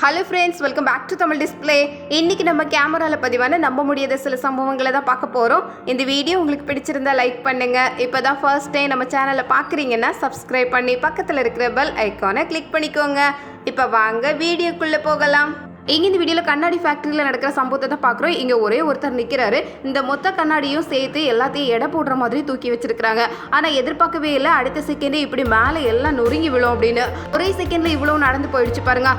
Hello friends, welcome back to Tamil display. இன்றைக்கி நம்ம கேமராவில் பதிவான நம்ப முடியாத சில சம்பவங்களை தான் பார்க்க போகிறோம். இந்த வீடியோ உங்களுக்கு பிடிச்சிருந்தா லைக் பண்ணுங்கள். இப்போ தான் ஃபர்ஸ்ட் டைம் நம்ம சேனலை பார்க்குறீங்கன்னா சப்ஸ்கிரைப் பண்ணி பக்கத்தில் இருக்கிற பெல் ஐக்கானை கிளிக் பண்ணிக்கோங்க. இப்போ வாங்க வீடியோக்குள்ளே போகலாம். இங்கே இந்த வீடியோவில் கண்ணாடி ஃபேக்ட்ரியில் நடக்கிற சம்பவத்தை தான் பார்க்குறோம். இங்கே ஒரே ஒருத்தர் நிற்கிறாரு. இந்த மொத்த கண்ணாடியும் சேர்த்து எல்லாத்தையும் எடை போடுற மாதிரி தூக்கி வச்சிருக்கிறாங்க. ஆனால் எதிர்பார்க்கவே இல்லை, அடுத்த செகண்டே இப்படி மேலே எல்லாம் நொறுங்கி விழும் அப்படின்னு. ஒரே செகண்டில் இவ்வளோ நடந்து போயிடுச்சு பாருங்க.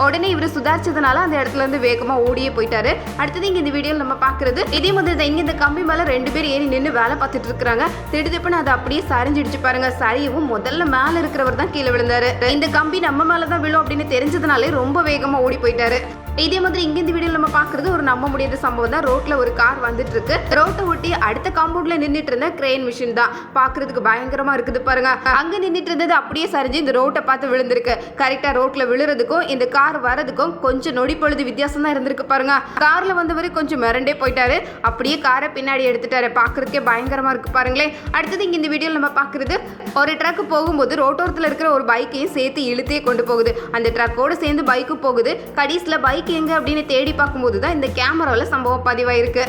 உடனே இவர் சுதாரிச்சதுனால அந்த இடத்துல இருந்து வேகமாக ஓடியே போயிட்டாரு. அடுத்தது இங்கே இந்த வீடியோவில் நம்ம பார்க்குறது இதே மாதிரி தான். இங்கே இந்த கம்பி மேலே 2 பேர் ஏறி நின்று வேலை பார்த்துட்டு இருக்கிறாங்க. திடுதிப்புன்னு அதை அப்படியே சரிஞ்சிடுச்சு பாருங்க. சரியவும் முதல்ல மேலே இருக்கிறவர் தான் கீழே விழுந்தாரு. இந்த கம்பி நம்ம மேலே தான் விழும் அப்படின்னு தெரிஞ்சதுனாலே ரொம்ப வேகமாக ஓடி போயிட்டாரு. இதே மாதிரி இங்க இந்த வீடியோல நம்ம பாக்குறது ஒரு நம்ப முடியாத சம்பவம் தான். ரோட்ல ஒரு கார் வந்துட்டு இருக்கு. ரோட்டை ஒட்டி அடுத்த காம்பவுண்ட்ல நின்றுட்டு இருந்த கிரேன் மிஷின் தான். பாக்குறதுக்கு பயங்கரமா இருக்குது பாருங்க. அங்க நின்றுட்டு இருந்தது அப்படியே சரிஞ்சு இந்த ரோட்டை பார்த்து விழுந்திருக்கு. கரெக்டா ரோட்ல விழுறதுக்கும் இந்த கார் வரதுக்கும் கொஞ்சம் நொடி பொழுது வித்தியாசம் தான் இருந்திருக்கு பாருங்க. கார்ல வந்தவர் கொஞ்சம் மிரண்டே போயிட்டாரு. அப்படியே காரை பின்னாடி எடுத்துட்டாரு. பாக்குறதுக்கே பயங்கரமா இருக்கு பாருங்களேன். அடுத்தது இங்க இந்த வீடியோல நம்ம பாக்குறது ஒரு ட்ரக் போகும்போது ரோட்டோரத்துல இருக்கிற ஒரு பைக்கையும் சேர்த்து இழுத்தே கொண்டு போகுது. அந்த ட்ரக்கோட சேர்ந்து பைக்கும் போகுது. கடைசியில பைக் எங்க அப்படின்னு தேடி பார்க்கும்போது தான் இந்த கேமராவில் சம்பவம் பதிவாயிருக்கு.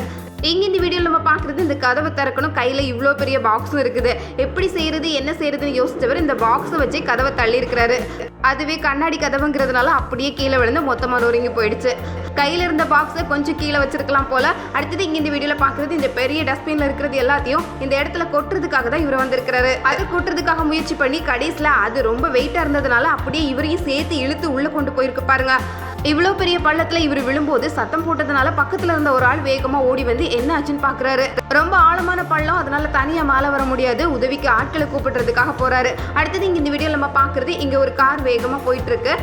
இங்கே இந்த வீடியோவில் நம்ம பார்க்குறது இந்த கதவை திறக்கணும், கையில் இவ்வளோ பெரிய பாக்ஸும் இருக்குது. எப்படி செய்கிறது என்ன செய்யறதுன்னு யோசிச்சவர் இந்த பாக்ஸை வச்சு கதவை தள்ளி இருக்கிறாரு. அதுவே கண்ணாடி கதவுங்கிறதுனால அப்படியே கீழே விழுந்து மொத்தமாக நொறுங்கி போயிடுச்சு. கையில் இருந்த பாக்ஸை கொஞ்சம் கீழே வச்சிருக்கலாம் போல. அடுத்தது இங்கே இந்த வீடியோவில் பார்க்குறது இந்த பெரிய டஸ்ட்பின்ல இருக்கிறது எல்லாத்தையும் இந்த இடத்துல கொட்டுறதுக்காக தான் இவர் வந்திருக்கிறாரு. அது கொட்டுறதுக்காக முயற்சி பண்ணி கடைசியில் அது ரொம்ப வெயிட்டாக இருந்ததுனால அப்படியே இவரையும் சேர்த்து இழுத்து உள்ளே கொண்டு போயிருக்கு பாருங்க. இவ்வளோ பெரிய பள்ளத்தில் இவர் விழும்போது சத்தம் போட்டதுனால பக்கத்தில் இருந்த ஒரு ஆள் வேகமாக ஓடி வந்து என்ன ஆச்சுன்னு பார்க்குறாரு. ரொம்ப ஆழமான பள்ளம், அதனால தனியாக மேலே வர முடியாது. உதவிக்கு ஆட்களை கூப்பிடுறதுக்காக போறாரு. அடுத்தது இங்கே இந்த வீடியோவில் நம்ம பார்க்குறது இங்கே ஒரு கார் வேகமாக போயிட்டு இருக்கு.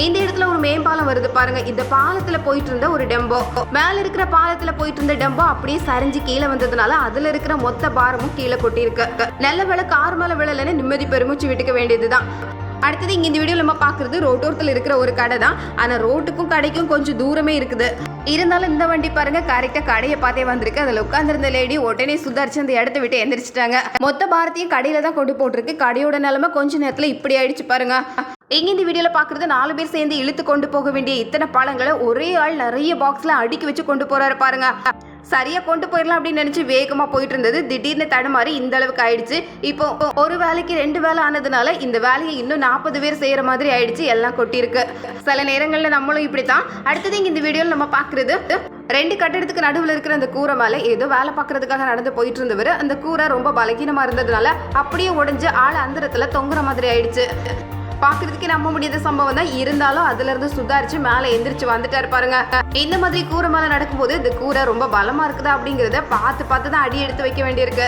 இந்த இடத்துல ஒரு மேம்பாலம் வருது பாருங்க. இந்த பாலத்துல போயிட்டு இருந்த ஒரு டெம்போ, மேல இருக்கிற பாலத்துல போயிட்டு இருந்த டெம்போ அப்படியே சரிஞ்சு கீழே வந்ததுனால அதுல இருக்கிற மொத்த பாரமும் கீழே கொட்டி இருக்கு. நல்ல வேளை கார் மேல விழலன்னு நிம்மதி பெருமூச்சு விட்டுக்க வேண்டியதுதான். அடுத்தது இங்க இந்த வீடியோல நம்ம பாக்குறது ரோட்டோரத்தில் இருக்கிற ஒரு கடை தான். ஆனா ரோட்டுக்கும் கடைக்கும் கொஞ்சம் தூரமே இருக்குது. இருந்தாலும் இந்த வண்டி பாருங்க, கரெக்டா கடையை பார்த்தே வந்திருக்கு. அதுல உட்கார்ந்திருந்த லேடி உடனே சுதாரிச்சு அந்த இடத்த விட்டு எந்திரிச்சிட்டாங்க. மொத்த பாரத்தையும் கடையில தான் கொண்டு போட்டிருக்கு. கடையோட நிலைமை கொஞ்ச நேரத்துல இப்படி ஆயிடுச்சு பாருங்க. இங்க இந்த வீடியோல பாக்குறது 4 பேர் சேர்ந்து இழுத்து கொண்டு போக வேண்டிய இத்தனை பழங்களை ஒரே ஆள் நிறைய பாக்ஸ்ல அடுக்கி வச்சு கொண்டு போறாரு பாருங்க. சரியா கொண்டு போயிடலாம் அப்படின்னு நினைச்சு வேகமா போயிட்டு இருந்தது திடீர்னு தடுமாறி இந்த அளவுக்கு ஆயிடுச்சு. இப்போ ஒரு வேலைக்கு 2 வேலை ஆனதுனால இந்த வேலையை இன்னும் 40 பேர் செய்யற மாதிரி ஆயிடுச்சு. எல்லாம் கொட்டி இருக்கு. சில நேரங்கள்ல நம்மளும் இப்படித்தான். அடுத்தது இங்க இந்த வீடியோல நம்ம பாக்குறது 2 கட்டடத்துக்கு நடுவில் இருக்கிற அந்த கூரை மேலே ஏதோ வேலை பார்க்கறதுக்காக நடந்து போயிட்டு இருந்தவர் அந்த கூரை ரொம்ப பலகீனமா இருந்ததுனால அப்படியே உடைஞ்சு ஆள் அந்தரத்துல தொங்குற மாதிரி ஆயிடுச்சு. பாக்குறதுக்கு நம்ப முடியாத சம்பவம் தான். இருந்தாலும் அதுல இருந்து சுதாரிச்சு மேல எந்திரிச்சு வந்துட்டாரு பாருங்க. இந்த மாதிரி கூரை மேல நடக்கும்போது இந்த கூரை ரொம்ப பலமா இருக்குதா அப்படிங்கறத பார்த்து தான் அடி எடுத்து வைக்க வேண்டியிருக்கு.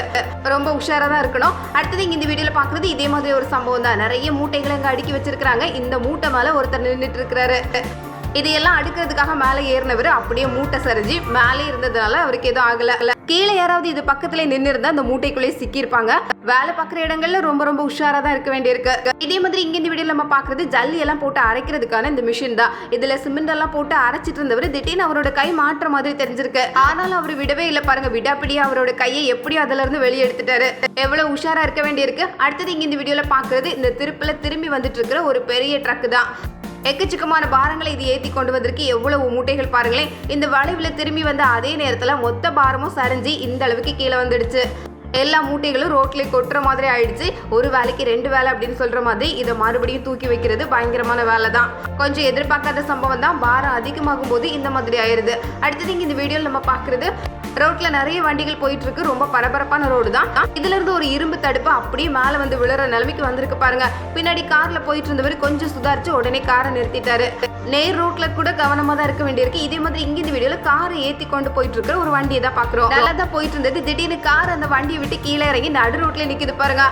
ரொம்ப உஷாரா தான் இருக்கணும். அடுத்தது இங்க இந்த வீடியோல பாக்குறது இதே மாதிரி ஒரு சம்பவம் தான். நிறைய மூட்டைகளை இங்க அடுக்கி வச்சிருக்காங்க. இந்த மூட்டை மேல ஒருத்தர் நின்றுட்டு இருக்கிறாரு. இதையெல்லாம் அடுக்கிறதுக்காக மேலே ஏறினவர் அப்படியே மூட்டை சரிஞ்சு மேலே இருந்ததுனால அவருக்கு எதுவும் ஆகல. கீழே யாராவது இது பக்கத்துல நின்று இருந்தா அந்த மூட்டைக்குள்ளே சிக்கியிருப்பாங்க. வேலை பார்க்குற இடங்கள்ல ரொம்ப உஷாரா தான் இருக்க வேண்டியிருக்கு. இதே மாதிரி இங்க இந்த வீடியோல நம்ம பாக்குறது ஜல்லி எல்லாம் போட்டு அரைக்கிறதுக்கான இந்த மிஷின் தான். இதுல சிமெண்ட் எல்லாம் போட்டு அரைச்சிட்டு இருந்தவர் திடீர்னு அவரோட கை மாற்ற மாதிரி தெரிஞ்சிருக்கு. ஆனாலும் அவர் விடவே இல்லை பாருங்க. விடாப்பிடியே அவரோட கையை எப்படியும் அதுல இருந்து வெளியே எடுத்துட்டாரு. எவ்வளவு உஷாரா இருக்க வேண்டியிருக்கு. அடுத்தது இங்க இந்த வீடியோல பாக்குறது இந்த திருப்பில திரும்பி வந்துட்டு இருக்கிற ஒரு பெரிய ட்ரக் தான். எக்கச்சக்கமான பாரங்களை இது ஏற்றி கொண்டு வந்திருக்கு. எவ்வளவு மூட்டைகள் பாருங்களேன். இந்த வளைவில் திரும்பி வந்த அதே நேரத்தில் மொத்த பாரமும் சரிஞ்சு இந்த அளவுக்கு கீழே வந்துடுச்சு. எல்லா மூட்டைகளும் ரோட்ல கொட்டுற மாதிரி ஆயிடுச்சு. ஒரு வேலைக்கு 2 வேலை அப்படின்னு சொல்ற மாதிரி இதை மறுபடியும் தூக்கி வைக்கிறது பயங்கரமான வேலை தான். கொஞ்சம் எதிர்பார்க்காத சம்பவம் தான். பாரம் அதிகமாகும் போது இந்த மாதிரி ஆயிருது. அடுத்தது இங்க இந்த வீடியோல நம்ம பாக்குறது ரோட்ல நிறைய வண்டிகள் போயிட்டு இருக்கு. ரொம்ப பரபரப்பான ரோடு தான். இதுல இருந்து ஒரு இரும்பு தடுப்பு அப்படியே மேல வந்து விழுற நிலைமைக்கு வந்திருக்கு பாருங்க. பின்னாடி கார்ல போயிட்டு இருந்தவர் கொஞ்சம் சுதாரிச்சு உடனே காரை நிறுத்திட்டாரு. நேர் ரோட்ல கூட கவனமா தான் இருக்க வேண்டியிருக்கு. இதே மாதிரி இங்க இந்த வீடியோல காரை ஏத்தி கொண்டு போயிட்டு இருக்கிற ஒரு வண்டியை தான் பாக்குறோம். நல்லா தான் போயிட்டு இருந்தது. திடீர்னு கார் அந்த வண்டியை விட்டு கீழே இறங்கி நடு ரோட்ல நிக்குது பாருங்க.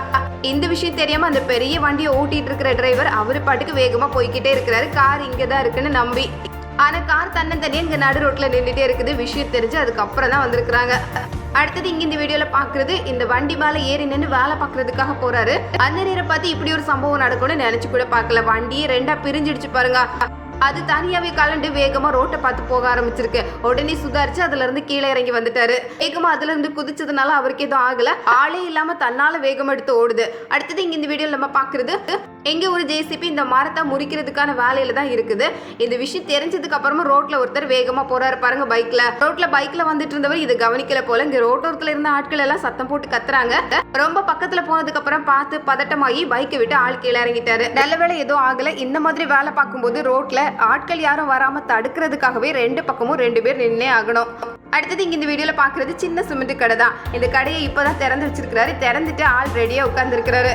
இந்த விஷயம் தெரியாம அந்த பெரிய வண்டியை ஓட்டிட்டு இருக்கிற டிரைவர் அவரு பாட்டுக்கு வேகமா போய்கிட்டே இருக்கிறாரு. கார் இங்கதான் இருக்குன்னு நம்பி. ஆனா கார் தன்னந்தனியா இங்க நடு ரோட்ல நின்றுட்டே இருக்குது. விஷயம் தெரிஞ்சு அதுக்கப்புறம் தான் வந்திருக்கிறாங்க. அடுத்தது இங்க இந்த வீடியோல பாக்குறது இந்த வண்டி மேல ஏறி நின்று வேலை பாக்குறதுக்காக போறாரு. அந்த நேரம் பார்த்து இப்படி ஒரு சம்பவம் நடக்கும்னு நினைச்சு கூட பார்க்கல. வண்டியே 2ஆ பிரிஞ்சிடுச்சு பாருங்க. அது தனியாவே கலண்டு வேகமா ரோட்டை பார்த்து போக ஆரம்பிச்சிருக்கு. உடனே சுதாரிச்சு அதுல இருந்து கீழே இறங்கி வந்துட்டாரு. வேகமா அதுல இருந்து குதிச்சதுனால அவருக்கு எதுவும் ஆகல. ஆளே இல்லாம தன்னால வேகம் எடுத்து ஓடுது. அடுத்தது இங்க இந்த வீடியோல நம்ம பாக்குறது எங்க ஒரு ஜேசிபி இந்த மரத்தை முறிக்கிறதுக்கான வேலையில தான் இருக்குது. இந்த விஷயம் தெரிஞ்சதுக்கு அப்புறமா ரோட்ல ஒருத்தர் வேகமா போறாரு பாருங்க பைக்ல. ரோட்ல பைக்ல வந்துட்டு இருந்தவர் இது கவனிக்கல போல. இங்க ரோட்டோரத்துல இருந்த ஆட்கள் எல்லாம் சத்தம் போட்டு கத்துறாங்க. ரொம்ப பக்கத்துல போனதுக்கு அப்புறம் பார்த்து பதட்டமாகி பைக்கை விட்டு ஆள் கீழே இறங்கிட்டாரு. நல்ல வேலை எதுவும் ஆகல. இந்த மாதிரி வேலை பார்க்கும்போது ரோட்ல ஆட்கள் யாரும் வராம தடுக்கிறதுக்காகவே ரெண்டு பக்கமும் 2 பேர் நின்னே ஆகணும். அடுத்தது இங்க இந்த வீடியோல பாக்குறது சின்ன சிமெண்ட் கடை தான். இந்த கடையை இப்பதான் திறந்து வச்சிருக்காரு. திறந்துட்டு ஆள் ரெடியா உட்கார்ந்து இருக்கிறாரு.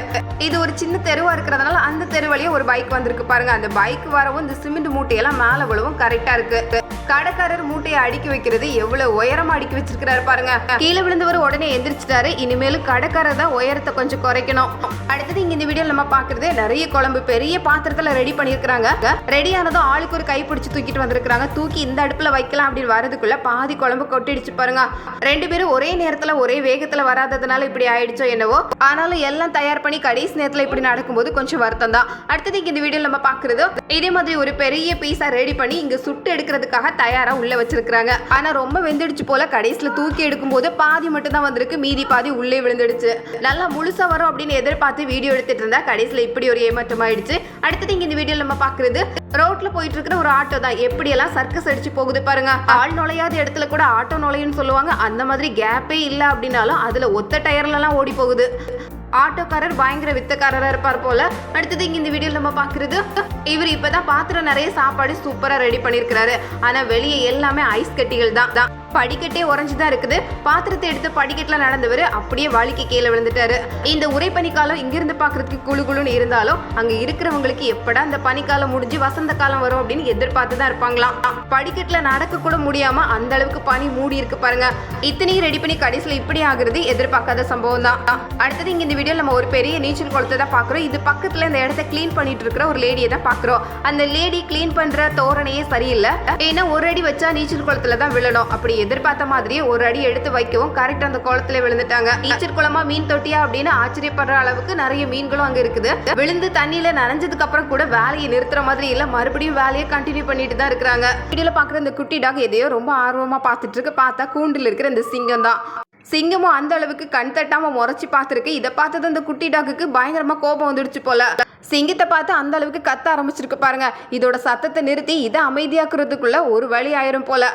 இது ஒரு சின்ன தெருவா இருக்கிறதுனால அந்த தெரு வழியா ஒரு பைக் வந்திருக்கு பாருங்க. அந்த பைக் வரவும் இந்த சிமெண்ட் மூட்டையெல்லாம் மேல விழவும் கரெக்டா இருக்கு. கடைக்காரர் மூட்டையை அடுக்கி வைக்கிறது எவ்வளவு உயரமா அடுக்கி வச்சிருக்காரு பாருங்க. கீழே விழுந்தவர் உடனே எந்திரிச்சிட்டாரு. இனிமேலும் கடைக்காரர் தான் உயரத்தை கொஞ்சம் குறைக்கணும். அடுத்தது இங்க இந்த வீடியோல நம்ம பாக்குறது நிறைய குழம்பு பெரிய பாத்திரத்துல ரெடி பண்ணிருக்காங்க. ரெடி ஆனதும் ஆளுக்கு ஒரு கை பிடிச்சு தூக்கிட்டு வந்திருக்காங்க. தூக்கி இந்த அடுப்புல வைக்கலாம் அப்படின்னு வரதுக்குள்ள பாதி குழம்பு கொட்டிடுச்சு பாருங்க. 2 பேரும் ஒரே நேரத்துல ஒரே வேகத்துல வராததுனால இப்படி ஆயிடுச்சோ என்னவோ. ஆனாலும் எல்லாம் தயார் பண்ணி கடைசி நேரத்துல இப்படி நடக்கும்போது கொஞ்சம் வருத்தம் தான். அடுத்தது இங்க இந்த வீடியோல நம்ம பாக்குறது இதே மாதிரி ஒரு பெரிய பீஸா ரெடி பண்ணி இங்க சுட்டு எடுக்கிறதுக்காக தயாரா உள்ள வச்சிருக்காங்க. ஆனா ரொம்ப வெந்துடுச்சு போல. கடைசியில தூக்கி எடுக்கும் போது பாதி மட்டும் தான் வந்திருக்கு. மீதி பாதி உள்ளே விழுந்துடுச்சு. நல்லா முழுசா வரும் அப்படின்னு எதிர்பார்த்து வீடியோ எடுத்துட்டு இருந்தா கடைசியில இப்படி ஒரு ஏமாற்றம் ஆயிடுச்சு. அடுத்தது இங்க இந்த வீடியோல நம்ம பாக்குறது ரோட்ல போயிட்டு இருக்கிற ஒரு ஆட்டோ தான். எப்படி எல்லாம் சர்க்கஸ் அடிச்சு போகுது பாருங்க. ஆள் நுழையாத இடத்துல கூட ஆட்டோ நுழையுன்னு சொல்லுவாங்க. அந்த மாதிரி கேப்பே இல்ல அப்படின்னாலும் அதுல ஒத்த டயர்ல எல்லாம் ஓடி போகுது. ஆட்டோக்காரர் பயங்கர வித்தக்காரரா இருப்பார் போல. அடுத்தது இங்க இந்த வீடியோல நம்ம பாக்குறது இவர் இப்பதான் பாத்திரம் நிறைய சாப்பாடு சூப்பரா ரெடி பண்ணிருக்காரு. ஆனா வெளியே எல்லாமே ஐஸ் கட்டிகள் தான். படிக்கட்டே உறைஞ்சுதான் இருக்குது. பாத்திரத்தை எடுத்து படிக்கட்டுல நடந்தவர் அப்படியே வலிக்கு கீழே விழுந்துட்டாரு. இந்த உரை பனிக்காலம் இங்க இருந்து பாக்குறதுக்கு குழு குழுன்னு இருந்தாலும் அங்க இருக்கிறவங்களுக்கு எப்படா இந்த பனிக்காலம் முடிஞ்சு வசந்த காலம் வரும் அப்படின்னு எதிர்பார்த்துதான் இருப்பாங்களாம். படிக்கட்டுல நடக்க கூட முடியாம அந்த அளவுக்கு பனி மூடி இருக்கு பாருங்க. இத்தனையும் ரெடி பண்ணி கடைசியில இப்படி ஆகுறது எதிர்பார்க்காத சம்பவம் தான். அடுத்தது இங்க இந்த வீடியோ நம்ம ஒரு பெரிய நீச்சல் குளத்தை தான் பாக்குறோம். இது பக்கத்துல இந்த இடத்த கிளீன் பண்ணிட்டு இருக்கிற ஒரு லேடியை தான் பாக்குறோம். அந்த லேடி கிளீன் பண்ற தோரணையே சரியில்லை. ஏன்னா ஒரு அடி வச்சா நீச்சல் குளத்துல தான் விழணும். அப்படி எதிர்பார்த்த மாதிரியே ஒரு அடி எடுத்து வைக்கவும் கரெக்ட் அந்த குளத்துல விழுந்துட்டாங்க. நீச்சல் குளமா மீன் தொட்டியா அப்படின்னு ஆச்சரியப்படுற அளவுக்கு நிறைய மீன்களும் அங்க இருக்குது. விழுந்து தண்ணியில நனைஞ்சதுக்கு அப்புறம் கூட வேலையை நிறுத்துற மாதிரி இல்ல, மறுபடியும் வேலையை கண்டினியூ பண்ணிட்டு தான் இருக்காங்க. வீடியோல பாக்குற இந்த குட்டி டாக் எதையோ ரொம்ப ஆர்வமா பாத்துட்டு இருக்கு. பார்த்தா கூண்டில் இருக்கிற இந்த சிங்கம் தான். சிங்கமும் அந்த அளவுக்கு கண் தட்டாம முறைச்சு பார்த்துருக்கு. இதை பார்த்தது அந்த குட்டி டாக்குக்கு பயங்கரமா கோபம் வந்துடுச்சு போல. சிங்கத்தை பார்த்து அந்த அளவுக்கு கத்த ஆரம்பிச்சிருக்கு பாருங்க. இதோட சத்தத்தை நிறுத்தி இதை அமைதியாக்குறதுக்குள்ள ஒரு வழி ஆயிரும் போல.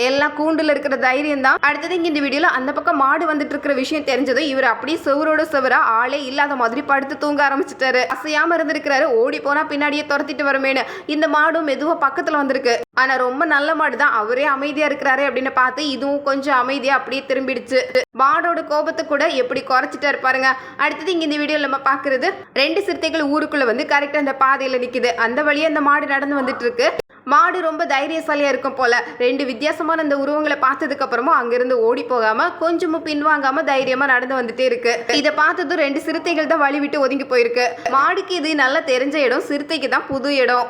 எல்லாம் கூண்டுல இருக்கிற தைரியம் தான். அடுத்தது இங்க இந்த வீடியோல அந்த பக்கம் மாடு வந்துட்டு இருக்கிற விஷயம் தெரிஞ்சதும் இவர் அப்படியே செவரோட செவரா ஆளே இல்லாத மாதிரி படுத்து தூங்க ஆரம்பிச்சிட்டாரு. அசையாம இருந்திருக்கிறாரு. ஓடி போனா பின்னாடியே துரத்திட்டு வருமேனு இந்த மாடும் மெதுவா பக்கத்துல வந்திருக்கு. ஆனா ரொம்ப நல்ல மாடு தான். அவரே அமைதியா இருக்கிறாரு அப்படின்னு பார்த்து இதுவும் கொஞ்சம் அமைதியா அப்படியே திரும்பிடுச்சு. மாடோட கோபத்தை கூட எப்படி குறைச்சிட்டாரு பாருங்க. அடுத்தது இங்க இந்த வீடியோல நம்ம பாக்குறது 2 சிறுத்தைகள் ஊருக்குள்ள வந்து கரெக்டா அந்த பாதையில நிக்குது. அந்த வழியா அந்த மாடு நடந்து வந்துட்டு இருக்கு. மாடு ரொம்ப தைரியசாலியா இருக்கும் போல. 2 வித்தியாசமான அந்த உருவங்களை பார்த்ததுக்கு அப்புறமா அங்கிருந்து ஓடி போகாம கொஞ்சமும் பின்வாங்காம தைரியமா நடந்து வந்துட்டே இருக்கு. இதை பார்த்ததும் 2 சிறுத்தைகள் தான் வழி விட்டு ஒதுங்கி போயிருக்கு. மாடுக்கு இது நல்லா தெரிஞ்ச இடம், சிறுத்தைக்கு தான் புது இடம்.